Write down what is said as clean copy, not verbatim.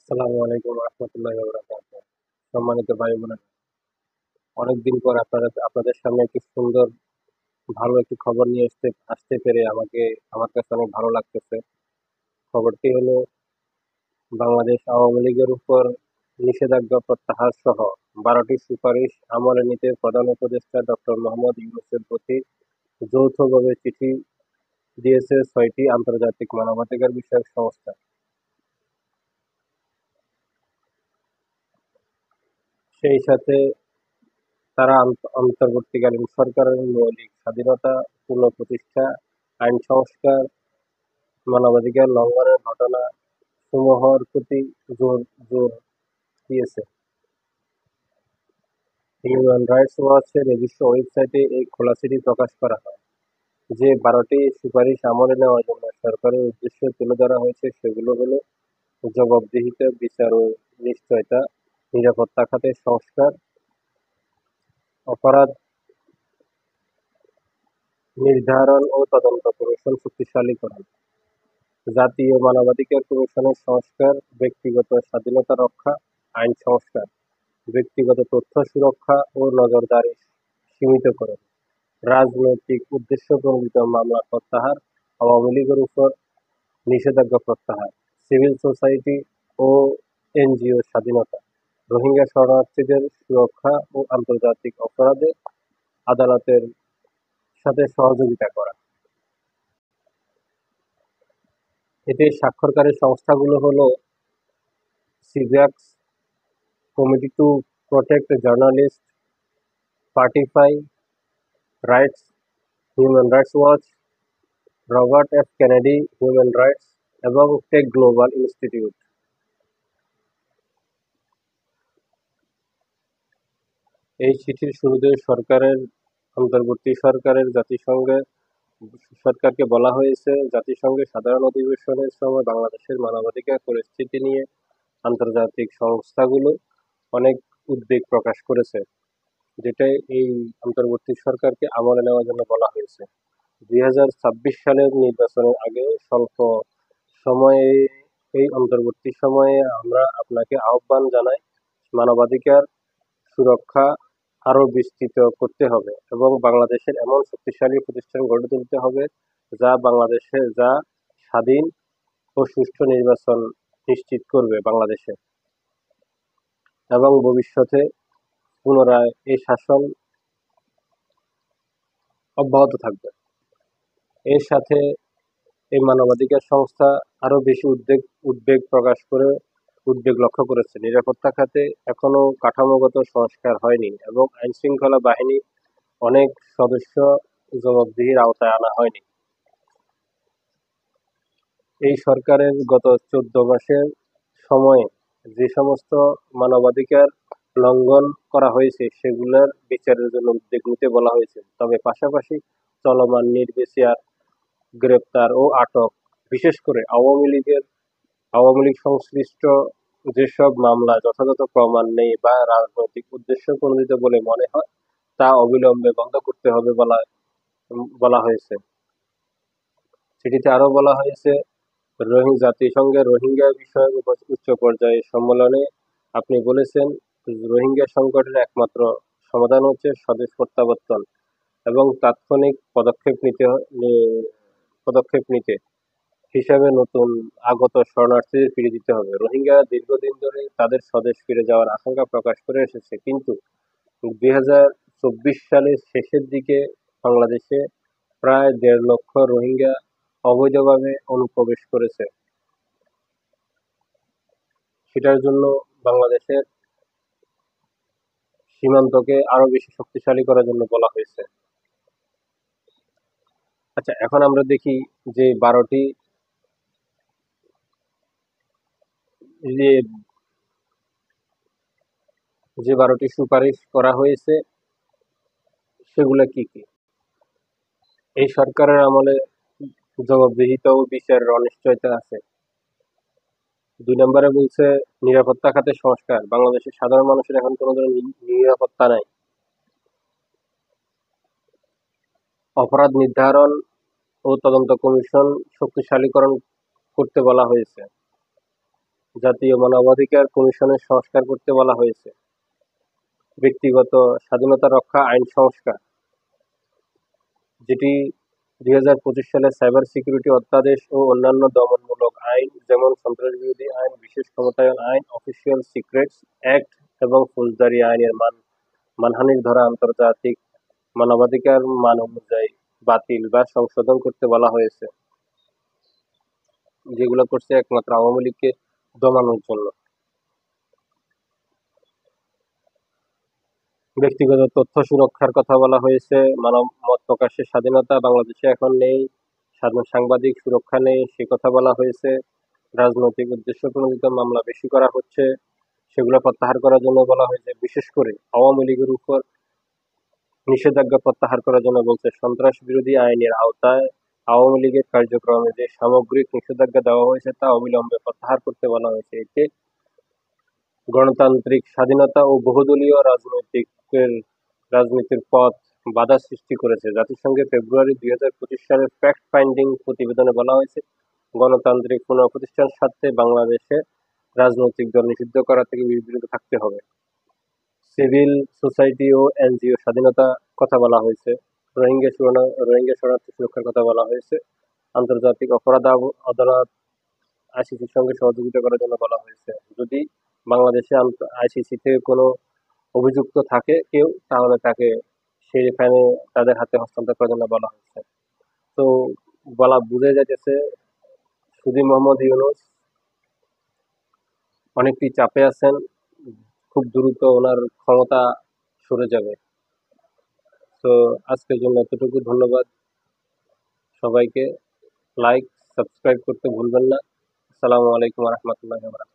আসসালামু আলাইকুম রহমতুল্লাহি ওয়া বারাকাতুহু। সম্মানিত ভাই বোনেরা, অনেকদিন পর আপনাদের সামনে একটি সুন্দর ভালো একটি খবর নিয়ে আসতে পেরে আমার কাছে অনেক ভালো লাগতেছে। খবরটি হলো, বাংলাদেশ আওয়ামী লীগের উপর নিষেধাজ্ঞা প্রত্যাহার সহ 12টি সুপারিশ আমলে নিতে প্রধান উপদেষ্টা ডক্টর মোহাম্মদ ইউনূসের প্রতি যৌথভাবে চিঠি দিয়েছে 6টি আন্তর্জাতিক মানবাধিকার বিষয়ক সংস্থা। সেই সাথে তারা অন্তর্বর্তীকালীন সরকারের মৌলিক স্বাধীনতা পুনঃপ্রতিষ্ঠা, আইন সংস্কার, মানবাধিকার লঙ্ঘনের ঘটনা সমূহের প্রতি জোর জোর দিয়েছে। হিউম্যান রাইটস ওয়াচের নিজস্ব ওয়েবসাইটে এই খোলা চিঠি প্রকাশ করা হয়। যে 12টি সুপারিশ আমলে নেওয়ার জন্য সরকারের উদ্দেশ্য তুলে ধরা হয়েছে সেগুলো হলো: জবাবদিহিতা, বিচার ও নিশ্চয়তা, নিরাপত্তা খাতে সংস্কার, অপরাধ নির্ধারণ ও তদন্ত কমিশন শক্তিশালীকরণ, জাতীয় মানবাধিকার কমিশনের সংস্কার, ব্যক্তিগত স্বাধীনতা রক্ষা, আইন সংস্কার, ব্যক্তিগত তথ্য সুরক্ষা ও নজরদারি সীমিতকরণ, রাজনৈতিক উদ্দেশ্যপ্রণোদিত মামলা প্রত্যাহার, আওয়ামী লীগের উপর নিষেধাজ্ঞা প্রত্যাহার, সিভিল সোসাইটি ও এনজিও স্বাধীনতা, রোহিঙ্গা শরণার্থীদের সুরক্ষা ও আন্তর্জাতিক অপরাধে আদালতের সাথে সহযোগিতা করা। এতে স্বাক্ষরকারী সংস্থাগুলো হলো: সিভ্যাক্স, Committee to Protect journalist, Fortify Rights, Human Rights Watch, Robert F Kennedy Human Rights এবং টেক গ্লোবাল ইনস্টিটিউট। এই চিঠির শুরুতে অন্তর্বর্তী সরকারকে বলা হয়েছে, জাতিসংঘের সাধারণ অধিবেশনের সময় বাংলাদেশের মানবাধিকার পরিস্থিতি নিয়ে আন্তর্জাতিক সংস্থাগুলো অনেক উদ্বেগ প্রকাশ করেছে, যেটা এই অন্তর্বর্তী সরকারকে আমলে নেওয়ার জন্য বলা হয়েছে। 2026 সালের নির্বাচনের আগে স্বল্প সময়ে এই অন্তর্বর্তী সময়ে আমরা আপনাকে আহ্বান জানাই, মানবাধিকার সুরক্ষা আরও বিস্তৃত করতে হবে এবং বাংলাদেশের এমন শক্তিশালী প্রতিষ্ঠান গড়ে তুলতে হবে যা স্বাধীন ও সুষ্ঠু নির্বাচন নিশ্চিত করবে বাংলাদেশে, এবং ভবিষ্যতে পুনরায় এই শাসন অব্যাহত থাকবে। এর সাথে এই মানবাধিকার সংস্থা আরও বেশি উদ্বেগ লক্ষ্য করেছে, নিরাপত্তা খাতে এখনো কাঠামোগত সংস্কার হয়নি এবং আইন শৃঙ্খলা বাহিনীর অনেক সদস্য জবাবদিহির আওতায় আনা হয়নি। এই সরকারের গত 14 মাসের সময়ে যে সমস্ত মানবাধিকার লঙ্ঘন করা হয়েছে সেগুলোর বিচারের জন্য উদ্যোগ নিতে বলা হয়েছে। তবে পাশাপাশি চলমান নির্বিচার গ্রেপ্তার ও আটক, বিশেষ করে আওয়ামী লীগ সংশ্লিষ্ট যেসব মামলা যথাযথ প্রমাণ নেই বা রাজনৈতিক উদ্দেশ্য প্রণোদিত বলে মনে হয়, তা অবিলম্বে বন্ধ করতে হবে বলা হয়েছে। চিঠিতে আরও বলা হয়েছে, জাতিসংঘের রোহিঙ্গা বিষয়ক উচ্চ পর্যায়ের সম্মেলনে আপনি বলেছেন, রোহিঙ্গা সংকটের একমাত্র সমাধান হচ্ছে স্বদেশ প্রত্যাবর্তন এবং তাৎক্ষণিক পদক্ষেপ নিতে হিসাবে নতুন আগত শরণার্থীদের ফিরিয়ে দিতে হবে। রোহিঙ্গা দীর্ঘদিন ধরে তাদের স্বদেশ ফিরে যাওয়ার আশঙ্কা প্রকাশ করে এসেছে, কিন্তু 2024 সালের শেষের দিকে বাংলাদেশে প্রায় 1.5 লক্ষ রোহিঙ্গা অবৈধভাবে অনুপ্রবেশ করেছে। সেটার জন্য বাংলাদেশের সীমান্তকে আরো বেশি শক্তিশালী করার জন্য বলা হয়েছে। আচ্ছা, এখন আমরা দেখি যে যে যে 12টি সুপারিশ করা হয়েছে সেগুলো কি কি। এই সরকারের আমলে জবাবদিহিতা ও বিচারের অনিশ্চয়তা আছে। 2 নম্বরে বলছে নিরাপত্তা খাতে সংস্কার, বাংলাদেশের সাধারণ মানুষের এখন কোনো ধরনের নিরাপত্তা নাই। অপরাধ নির্ধারণ ও তদন্ত কমিশন শক্তিশালীকরণ করতে বলা হয়েছে। জাতীয় মানবাধিকার কমিশনের সংস্কার করতে বলা হয়েছে। ব্যক্তিগত স্বাধীনতা রক্ষা আইন সংস্কার, যেটি 2025 সালে সাইবার সিকিউরিটি অধ্যাদেশ ও অন্যান্য দমনমূলক আইন যেমন সন্ত্রাসবিরোধী আইন, বিশেষ ক্ষমতায়ন আইন, অফিসিয়াল সিক্রেটস অ্যাক্ট এবং ফৌজদারি আইনের মানহানির ধারা আন্তর্জাতিক মানবাধিকার মান অনুযায়ী বাতিল বা সংশোধন করতে বলা হয়েছে, যেগুলো করছে একমাত্র আওয়ামী লীগকে দমানোর জন্য। ব্যক্তিগত তথ্য সুরক্ষার কথা বলা হয়েছে। মত প্রকাশের স্বাধীনতা বাংলাদেশে এখন নেই, সাংবাদিক সুরক্ষা নেই, সে কথা বলা হয়েছে। রাজনৈতিক উদ্দেশ্য প্রণোদিত মামলা বেশি করা হচ্ছে, সেগুলো প্রত্যাহার করার জন্য বলা হয়েছে। বিশেষ করে আওয়ামী লীগের উপর নিষেধাজ্ঞা প্রত্যাহার করার জন্য বলছে। সন্ত্রাস বিরোধী আইনের আওতায় আওয়ামী লীগের কার্যক্রমে যে সামগ্রিক নিষেধাজ্ঞা দেওয়া হয়েছে তা অবিলম্বে প্রত্যাহার করতে বলা হয়েছে। এতে গণতান্ত্রিক স্বাধীনতা ও বহুদলীয় রাজনীতির পথ বাধা সৃষ্টি করেছে। জাতিসংঘের ফেব্রুয়ারি 2025 সালের ফ্যাক্ট ফাইন্ডিং প্রতিবেদনে বলা হয়েছে, গণতান্ত্রিক পুনঃপ্রতিষ্ঠার স্বার্থে বাংলাদেশে রাজনৈতিক দল নিষিদ্ধ করা থেকে বিরত থাকতে হবে। সিভিল সোসাইটি ও এনজিও স্বাধীনতা কথা বলা হয়েছে। রোহিঙ্গা শরণার্থী সুরক্ষার কথা বলা হয়েছে। আন্তর্জাতিক অপরাধ আদালত আইসিসির সঙ্গে সহযোগিতা করার জন্য বলা হয়েছে। যদি বাংলাদেশে আইসিসি থেকে কোনো অভিযুক্ত থাকে কেউ, তাহলে তাকে সেখানে তাদের হাতে হস্তান্তর করার জন্য বলা হয়েছে। তো বুঝে যাইতেছে শুধু মোহাম্মদ ইউনূস অনেকটি চাপে আছেন, খুব দ্রুত ওনার ক্ষমতা সরে যাবে। তো আজকের জন্য এতটুকু। ধন্যবাদ সবাইকে। লাইক সাবস্ক্রাইব করতে ভুলবেন না। আসসালামু আলাইকুম ওয়া রাহমাতুল্লাহি ওয়া বারাকাতুহু।